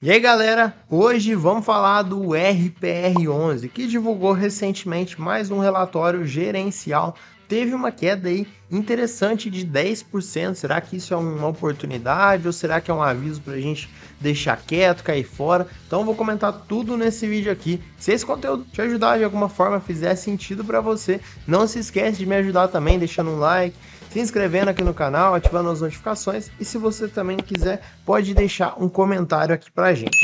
E aí galera, hoje vamos falar do RPR11, que divulgou recentemente mais um relatório gerencial. Teve uma queda aí interessante de 10%. Será que isso é uma oportunidade ou será que é um aviso para a gente deixar quieto, cair fora? Então eu vou comentar tudo nesse vídeo aqui. Se esse conteúdo te ajudar de alguma forma, fizer sentido para você, não se esquece de me ajudar também, deixando um like, se inscrevendo aqui no canal, ativando as notificações e se você também quiser, pode deixar um comentário aqui pra gente.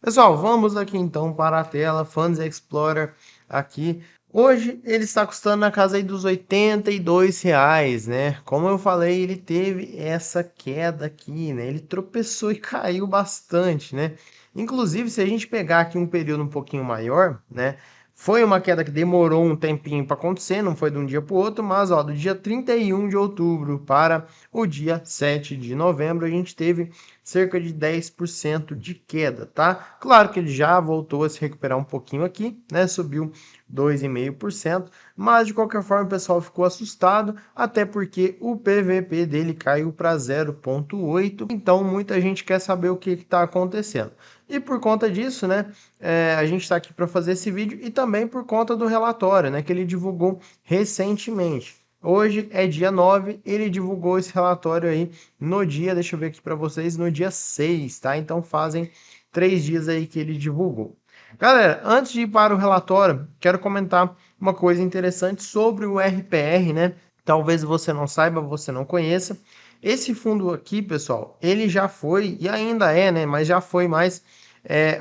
Pessoal, vamos aqui então para a tela, Funds Explorer aqui. Hoje ele está custando na casa aí dos R$ 82, né? Como eu falei, ele teve essa queda aqui, né? Ele tropeçou e caiu bastante, né? Inclusive, se a gente pegar aqui um período um pouquinho maior, né? Foi uma queda que demorou um tempinho para acontecer, não foi de um dia para o outro, mas ó, do dia 31 de outubro para o dia 7 de novembro, a gente teve cerca de 10% de queda, tá? Claro que ele já voltou a se recuperar um pouquinho aqui, né? Subiu 2,5%, mas de qualquer forma o pessoal ficou assustado, até porque o PVP dele caiu para 0,8, então muita gente quer saber o que está acontecendo. E por conta disso, né, a gente está aqui para fazer esse vídeo e também por conta do relatório, né, que ele divulgou recentemente. Hoje é dia 9, ele divulgou esse relatório aí no dia, deixa eu ver aqui para vocês, no dia 6, tá? Então fazem 3 dias aí que ele divulgou. Galera, antes de ir para o relatório, quero comentar uma coisa interessante sobre o RPR, né? Talvez você não saiba, você não conheça. Esse fundo aqui, pessoal, ele já foi, e ainda é, né? Mas já foi mais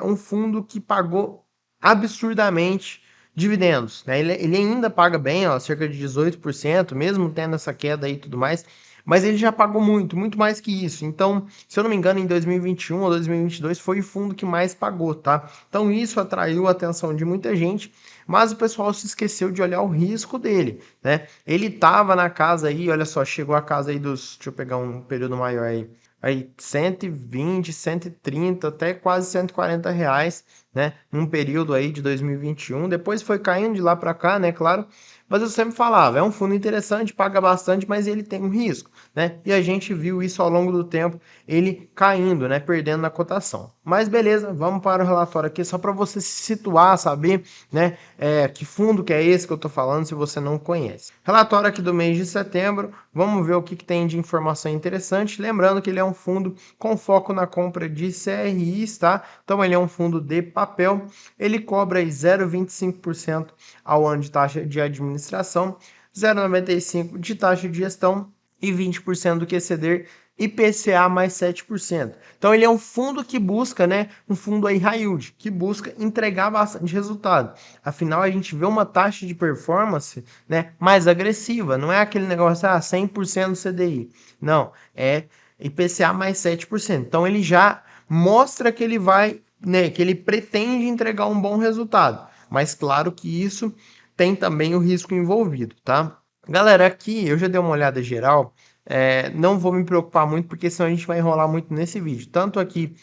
um fundo que pagou absurdamente dividendos, né? Ele ainda paga bem, ó, cerca de 18%, mesmo tendo essa queda aí e tudo mais, mas ele já pagou muito, muito mais que isso. Então, se eu não me engano, em 2021 ou 2022 foi o fundo que mais pagou, tá? Então, isso atraiu a atenção de muita gente, mas o pessoal se esqueceu de olhar o risco dele, né? Ele tava na casa aí, olha só, chegou a casa aí dos, deixa eu pegar um período maior aí 120, 130, até quase R$ 140, né? Num período aí de 2021. Depois foi caindo de lá para cá, né? Claro. Mas eu sempre falava, é um fundo interessante, paga bastante, mas ele tem um risco, né? E a gente viu isso ao longo do tempo, ele caindo, né? Perdendo na cotação. Mas beleza, vamos para o relatório aqui, só para você se situar, saber, né? Que fundo que é esse que eu estou falando, se você não conhece. Relatório aqui do mês de setembro, vamos ver o que tem de informação interessante. Lembrando que ele é um fundo com foco na compra de CRIs, tá? Então ele é um fundo de papel, ele cobra aí 0,25% ao ano de taxa de administração, 0,95% de taxa de gestão e 20% do que exceder IPCA mais 7%. Então ele é um fundo que busca, né, um fundo aí high yield, que busca entregar bastante resultado. Afinal, a gente vê uma taxa de performance, né, mais agressiva, não é aquele negócio, 100% CDI. Não, é IPCA mais 7%. Então ele já mostra que ele vai, né, que ele pretende entregar um bom resultado. Mas claro que isso tem também o risco envolvido, tá? Galera, aqui eu já dei uma olhada geral, não vou me preocupar muito, porque senão a gente vai enrolar muito nesse vídeo. Tanto aqui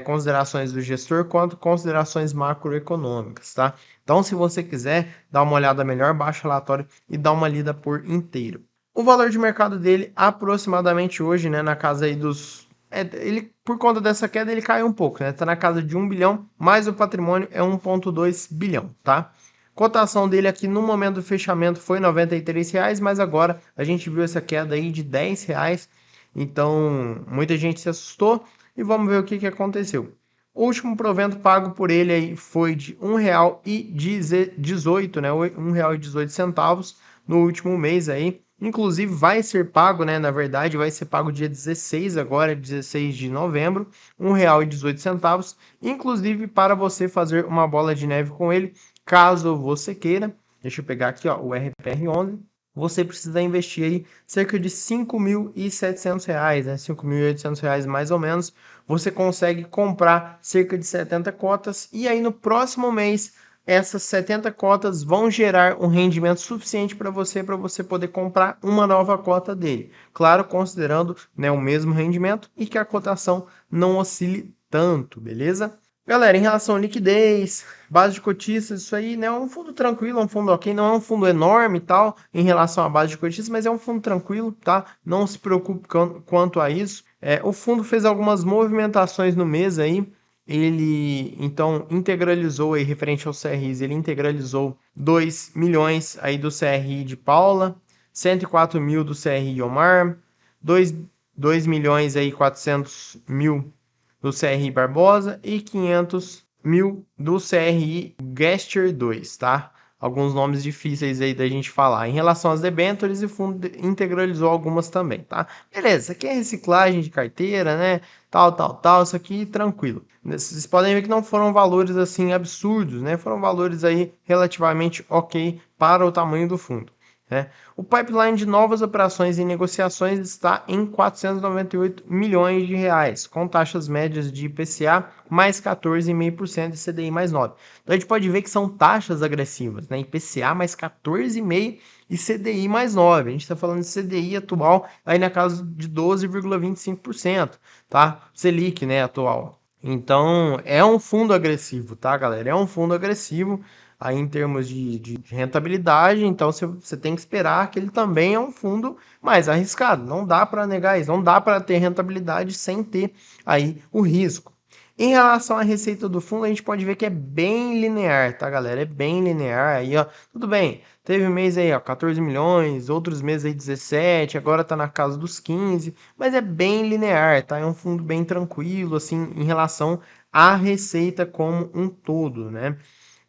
considerações do gestor, quanto considerações macroeconômicas, tá? Então, se você quiser dar uma olhada melhor, baixa o relatório e dá uma lida por inteiro. O valor de mercado dele, aproximadamente hoje, né, na casa aí dos... ele, por conta dessa queda, ele caiu um pouco, né? Tá na casa de 1 bilhão, mas o patrimônio é 1,2 bilhão, tá? Cotação dele aqui no momento do fechamento foi R$ 93, mas agora a gente viu essa queda aí de R$ 10. Então, muita gente se assustou e vamos ver o que aconteceu. O último provento pago por ele aí foi de R$ 1,18, né? R$ 1,18 no último mês aí. Inclusive vai ser pago, né? Na verdade, vai ser pago dia 16 agora, 16 de novembro, R$ 1,18. Inclusive para você fazer uma bola de neve com ele, caso você queira. Deixa eu pegar aqui, ó, o RPR11. Você precisa investir aí cerca de R$ 5.700, né? R$ 5.800 mais ou menos. Você consegue comprar cerca de 70 cotas e aí no próximo mês essas 70 cotas vão gerar um rendimento suficiente para você poder comprar uma nova cota dele. Claro, considerando, né, o mesmo rendimento e que a cotação não oscile tanto, beleza? Galera, em relação à liquidez, base de cotistas, isso aí, né, é um fundo tranquilo, é um fundo ok, não é um fundo enorme e tal, em relação à base de cotistas, mas é um fundo tranquilo, tá? Não se preocupe quanto a isso. O fundo fez algumas movimentações no mês aí, ele então integralizou aí, referente aos CRIs, ele integralizou 2 milhões aí do CRI de Paula, 104 mil do CRI Omar, 2 milhões aí 400 mil do CRI Barbosa e 500 mil do CRI Gesture 2, tá? Alguns nomes difíceis aí da gente falar. Em relação às debêntures, o fundo integralizou algumas também, tá? Beleza, isso aqui é reciclagem de carteira, né? Tal, isso aqui tranquilo. Vocês podem ver que não foram valores assim absurdos, né? Foram valores aí relativamente ok para o tamanho do fundo. Né? O pipeline de novas operações e negociações está em 498 milhões de reais, com taxas médias de IPCA mais 14,5% e CDI mais 9%. Então a gente pode ver que são taxas agressivas, né? IPCA mais 14,5% e CDI mais 9%. A gente está falando de CDI atual aí na casa de 12,25%, tá? Selic, né, atual. Então, é um fundo agressivo, tá, galera? É um fundo agressivo aí em termos de rentabilidade, então você tem que esperar que ele também é um fundo mais arriscado. Não dá para negar isso, não dá para ter rentabilidade sem ter aí o risco. Em relação à receita do fundo, a gente pode ver que é bem linear, tá, galera? É bem linear aí, ó. Tudo bem, teve mês aí, ó, 14 milhões, outros meses aí 17, agora tá na casa dos 15, mas é bem linear, tá? É um fundo bem tranquilo, assim, em relação à receita como um todo, né?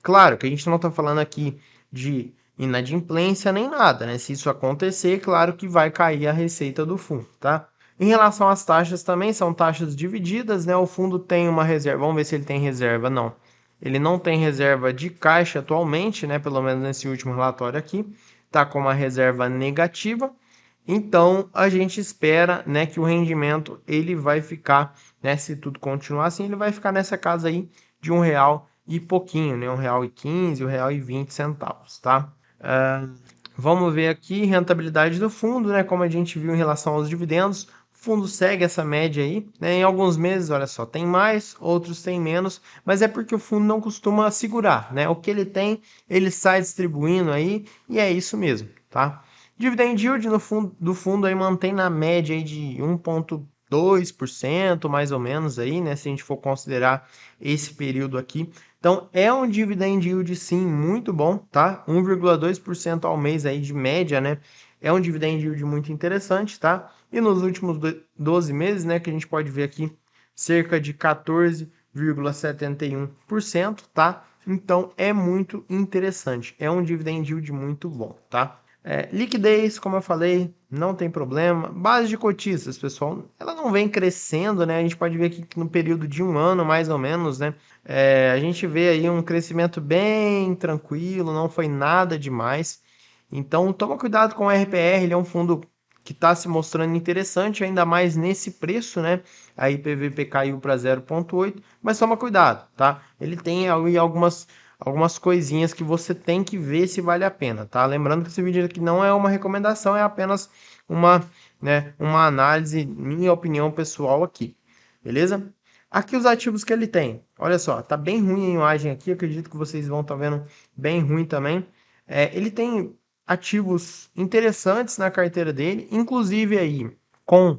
Claro que a gente não está falando aqui de inadimplência nem nada, né? Se isso acontecer, claro que vai cair a receita do fundo, tá? Em relação às taxas também, são taxas divididas, né? O fundo tem uma reserva, vamos ver se ele tem reserva, não. Ele não tem reserva de caixa atualmente, né? Pelo menos nesse último relatório aqui, tá com uma reserva negativa. Então, a gente espera, né, que o rendimento ele vai ficar, né, se tudo continuar assim, ele vai ficar nessa casa aí de R$ 1 e pouquinho, né, R$ 1,15, R$ 1,20, tá? Vamos ver aqui rentabilidade do fundo, né, como a gente viu em relação aos dividendos, o fundo segue essa média aí, né, em alguns meses, olha só, tem mais, outros tem menos, mas é porque o fundo não costuma segurar, né, o que ele tem, ele sai distribuindo aí, e é isso mesmo, tá? Dividend yield no fundo, do fundo aí mantém na média aí de 1,2% mais ou menos aí, né? Se a gente for considerar esse período aqui. Então é um dividend yield sim muito bom, tá? 1,2% ao mês aí de média, né? É um dividend yield muito interessante, tá? E nos últimos 12 meses, né, que a gente pode ver aqui cerca de 14,71%, tá? Então é muito interessante. É um dividend yield muito bom, tá? Liquidez, como eu falei, não tem problema. Base de cotistas, pessoal, ela não vem crescendo, né? A gente pode ver aqui que no período de um ano, mais ou menos, né? A gente vê aí um crescimento bem tranquilo, não foi nada demais. Então, toma cuidado com o RPR, ele é um fundo que está se mostrando interessante, ainda mais nesse preço, né? A IPVP caiu para 0,8, mas toma cuidado, tá? Ele tem aí algumas coisinhas que você tem que ver se vale a pena, tá? Lembrando que esse vídeo aqui não é uma recomendação, é apenas uma, né, uma análise, minha opinião pessoal aqui, beleza? Aqui os ativos que ele tem, olha só, tá bem ruim a imagem aqui, acredito que vocês vão estar vendo bem ruim também. Ele tem ativos interessantes na carteira dele, inclusive aí com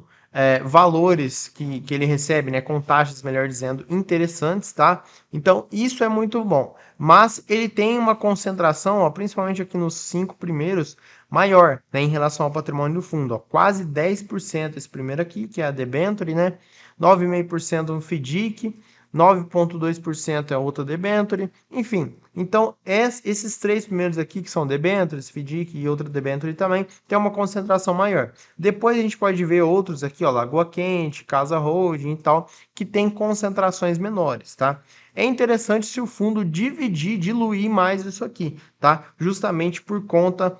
valores que ele recebe, né, com taxas, melhor dizendo, interessantes, tá? Então, isso é muito bom. Mas ele tem uma concentração, ó, principalmente aqui nos 5 primeiros, maior, né, em relação ao patrimônio do fundo. Ó, quase 10% esse primeiro aqui, que é a debenture, né? 9,5% no FDIC, 9,2% é outra debenture, enfim. Então, esses três primeiros aqui, que são debentures, FDIC e outra debenture também, tem uma concentração maior. Depois a gente pode ver outros aqui, ó, Lagoa Quente, Casa Holding e tal, que tem concentrações menores, tá? É interessante se o fundo diluir mais isso aqui, tá? Justamente por conta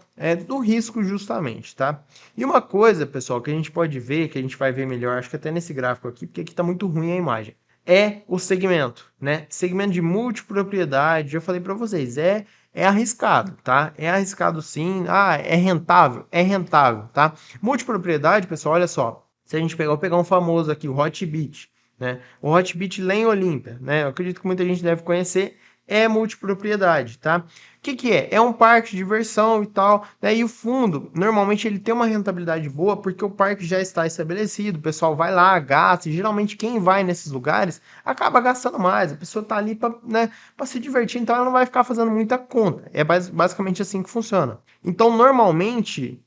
do risco, justamente, tá? E uma coisa, pessoal, que a gente pode ver, que a gente vai ver melhor, acho que até nesse gráfico aqui, porque aqui está muito ruim a imagem, é o segmento, né? Segmento de multipropriedade, já falei para vocês, é arriscado, tá? É arriscado sim. Ah, é rentável? É rentável, tá? Multipropriedade, pessoal, olha só. Se a gente pegar um famoso aqui, o Hotbit, né? O Hotbit lá em Olímpia, né? Eu acredito que muita gente deve conhecer. é multipropriedade, tá? O que que é? É um parque de diversão e tal, né? E o fundo, normalmente ele tem uma rentabilidade boa porque o parque já está estabelecido, o pessoal vai lá, gasta, e geralmente quem vai nesses lugares acaba gastando mais, a pessoa tá ali para, né, para se divertir, então ela não vai ficar fazendo muita conta. É basicamente assim que funciona. Então, normalmente,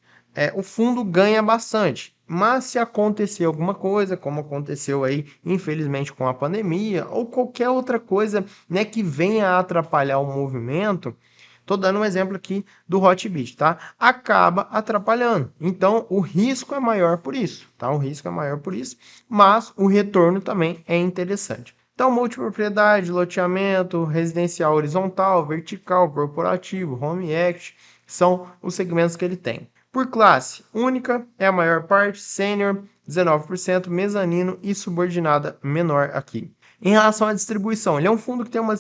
o fundo ganha bastante. Mas se acontecer alguma coisa, como aconteceu aí, infelizmente, com a pandemia, ou qualquer outra coisa, né, que venha a atrapalhar o movimento, tô dando um exemplo aqui do Hotbit, tá? Acaba atrapalhando. Então, o risco é maior por isso, tá? O risco é maior por isso, mas o retorno também é interessante. Então, multipropriedade, loteamento, residencial horizontal, vertical, corporativo, home equity, são os segmentos que ele tem. Por classe, única é a maior parte, sênior 19%, mezanino e subordinada menor aqui. Em relação à distribuição, ele é um fundo que tem uma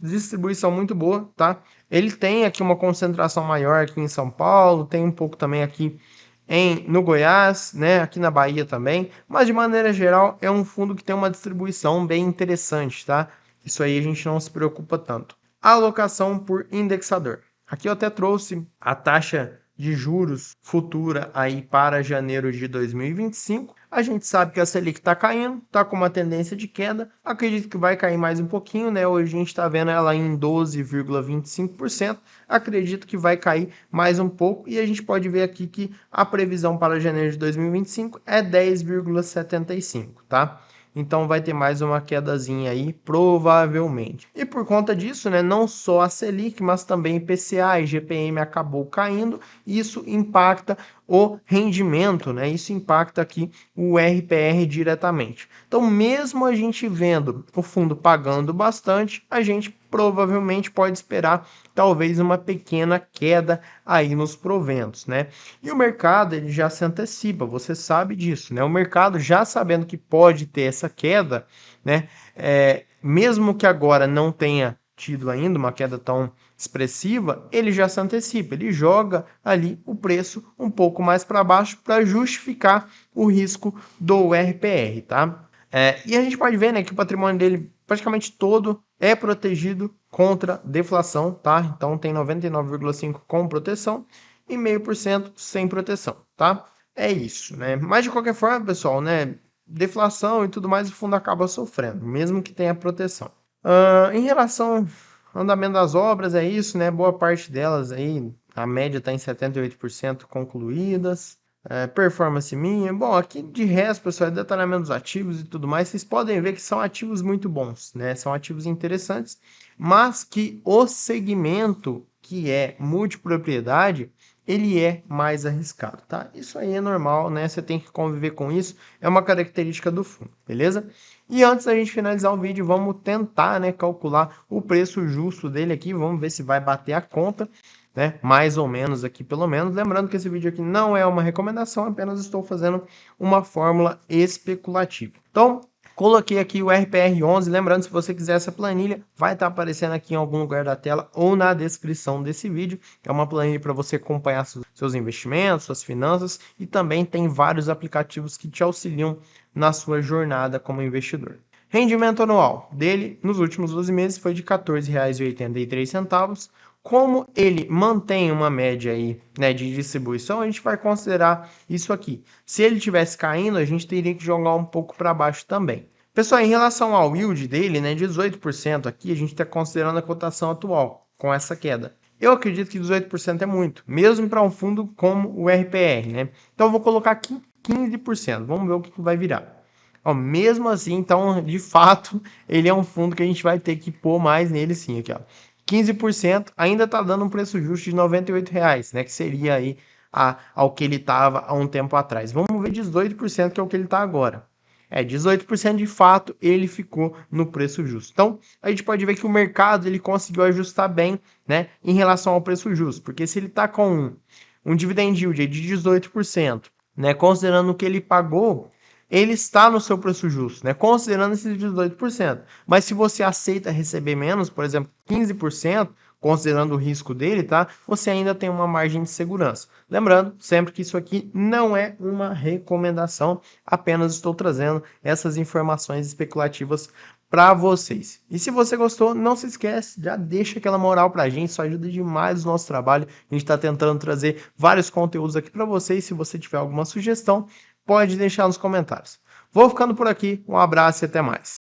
distribuição muito boa, tá? Ele tem aqui uma concentração maior aqui em São Paulo, tem um pouco também aqui no Goiás, né? Aqui na Bahia também, mas de maneira geral é um fundo que tem uma distribuição bem interessante, tá? Isso aí a gente não se preocupa tanto. Alocação por indexador. Aqui eu até trouxe a taxa de juros futura aí para janeiro de 2025. A gente sabe que a Selic está caindo, está com uma tendência de queda. Acredito que vai cair mais um pouquinho, né? Hoje a gente está vendo ela em 12,25%. Acredito que vai cair mais um pouco e a gente pode ver aqui que a previsão para janeiro de 2025 é 10,75, tá? Então vai ter mais uma quedazinha aí, provavelmente. E por conta disso, né, não só a Selic, mas também IPCA e GPM acabou caindo, isso impacta o rendimento, né? Isso impacta aqui o RPR diretamente. Então, mesmo a gente vendo o fundo pagando bastante, a gente provavelmente pode esperar talvez uma pequena queda aí nos proventos, né? E o mercado ele já se antecipa, você sabe disso, né? O mercado já sabendo que pode ter essa queda, né? Mesmo que agora não tenha tido ainda uma queda tão expressiva, ele já se antecipa, ele joga ali o preço um pouco mais para baixo para justificar o risco do RPR, tá? E a gente pode ver, né, que o patrimônio dele praticamente todo é protegido contra deflação, tá? Então tem 99,5% com proteção e 0,5% sem proteção, tá? É isso, né? Mas de qualquer forma, pessoal, né, deflação e tudo mais, o fundo acaba sofrendo, mesmo que tenha proteção. Em relação ao andamento das obras, é isso, né? Boa parte delas aí, a média está em 78% concluídas. Performance minha. Bom, aqui de resto, pessoal, é detalhamento dos ativos e tudo mais. Vocês podem ver que são ativos muito bons, né? São ativos interessantes, mas que o segmento que é multipropriedade, ele é mais arriscado, tá? Isso aí é normal, né? Você tem que conviver com isso, é uma característica do fundo, beleza? E antes da gente finalizar o vídeo, vamos tentar, né, calcular o preço justo dele aqui, vamos ver se vai bater a conta, né, mais ou menos aqui pelo menos. Lembrando que esse vídeo aqui não é uma recomendação, apenas estou fazendo uma fórmula especulativa. Então, coloquei aqui o RPR11, lembrando, se você quiser essa planilha, vai estar aparecendo aqui em algum lugar da tela ou na descrição desse vídeo. É uma planilha para você acompanhar seus investimentos, suas finanças, e também tem vários aplicativos que te auxiliam na sua jornada como investidor. Rendimento anual dele nos últimos 12 meses foi de R$ 14,83. Como ele mantém uma média aí, né, de distribuição, a gente vai considerar isso aqui. Se ele tivesse caindo, a gente teria que jogar um pouco para baixo também. Pessoal, em relação ao yield dele, né, 18% aqui, a gente está considerando a cotação atual, com essa queda. Eu acredito que 18% é muito, mesmo para um fundo como o RPR, né? Então eu vou colocar aqui 15%, vamos ver o que vai virar. Ó, mesmo assim, então, de fato, ele é um fundo que a gente vai ter que pôr mais nele sim, aqui, ó. 15% ainda está dando um preço justo de R$ 98,00, né? Que seria aí ao que ele estava há um tempo atrás. Vamos ver 18%, que é o que ele está agora. 18% de fato ele ficou no preço justo. Então, a gente pode ver que o mercado ele conseguiu ajustar bem, né, em relação ao preço justo. Porque se ele está com um dividend yield de 18%, né, considerando o que ele pagou, ele está no seu preço justo, né? Considerando esses 18%. Mas se você aceita receber menos, por exemplo, 15%, considerando o risco dele, tá? Você ainda tem uma margem de segurança. Lembrando, sempre que isso aqui não é uma recomendação, apenas estou trazendo essas informações especulativas para vocês. E se você gostou, não se esquece, já deixa aquela moral pra gente, isso ajuda demais o nosso trabalho. A gente está tentando trazer vários conteúdos aqui para vocês. Se você tiver alguma sugestão, pode deixar nos comentários. Vou ficando por aqui, um abraço e até mais.